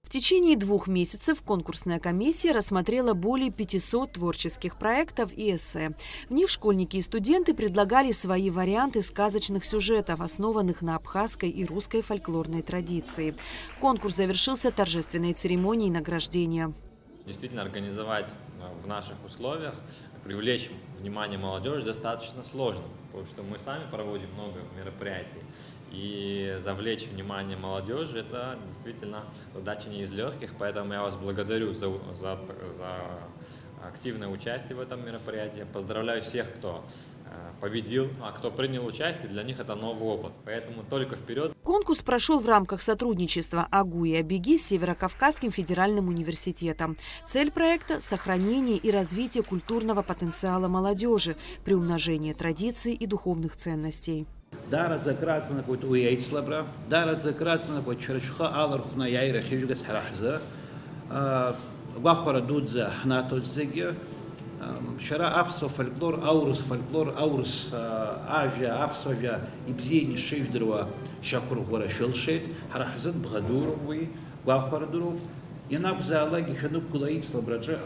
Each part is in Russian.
В течение 2 месяцев конкурсная комиссия рассмотрела более 500 творческих проектов и эссе. В них школьники и студенты предлагали свои варианты сказочных сюжетов, основанных на абхазской и русской фольклорной традиции. Конкурс завершился торжественной церемонией награждения. Действительно, организовать в наших условиях, привлечь внимание молодежи достаточно сложно, потому что мы сами проводим много мероприятий. И завлечь внимание молодежи – это действительно задача не из легких, поэтому я вас благодарю за активное участие в этом мероприятии. Поздравляю всех, кто победил, а кто принял участие, для них это новый опыт, поэтому только вперед. Конкурс прошел в рамках сотрудничества АГУ и АБЕГИ с Северокавказским федеральным университетом. Цель проекта – сохранение и развитие культурного потенциала молодежи, приумножение традиций и духовных ценностей. Дара закрасна будет у яйцлабра, дара закрасна будет черешха алархна яйра хижгас харахза, вахора дудза хнатодзеги, шара апсо фольклор, аурус ажа, апсожа и бзени шивдрова шакур гора шелшет, харахзан бгадуровый, вахора дуров, и набза алаги ханук кулаицлабраджа.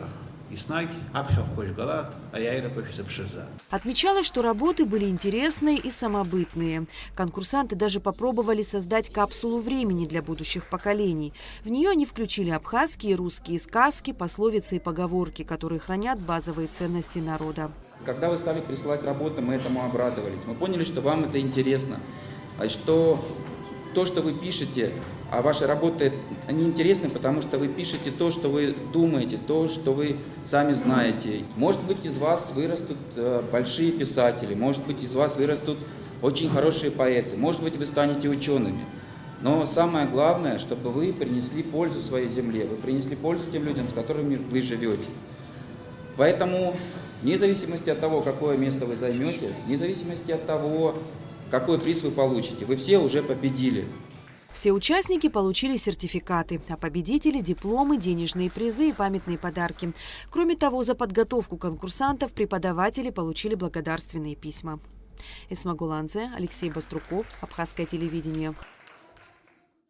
Отмечалось, что работы были интересные и самобытные. Конкурсанты даже попробовали создать капсулу времени для будущих поколений. В нее они включили абхазские и русские сказки, пословицы и поговорки, которые хранят базовые ценности народа. Когда вы стали присылать работы, мы этому обрадовались. Мы поняли, что вам это интересно, что то, что вы пишете, а ваши работы, они интересны, потому что вы пишете то, что вы думаете, то, что вы сами знаете. Может быть, из вас вырастут большие писатели, может быть, из вас вырастут очень хорошие поэты, может быть, вы станете учеными. Но самое главное, чтобы вы принесли пользу своей земле, вы принесли пользу тем людям, с которыми вы живете. Поэтому, вне зависимости от того, какое место вы займете, вне зависимости от того, какой приз вы получите, вы все уже победили. Все участники получили сертификаты, а победители – дипломы, денежные призы и памятные подарки. Кроме того, за подготовку конкурсантов преподаватели получили благодарственные письма. Эсма Гуланзе, Алексей Баструков, Абхазское телевидение.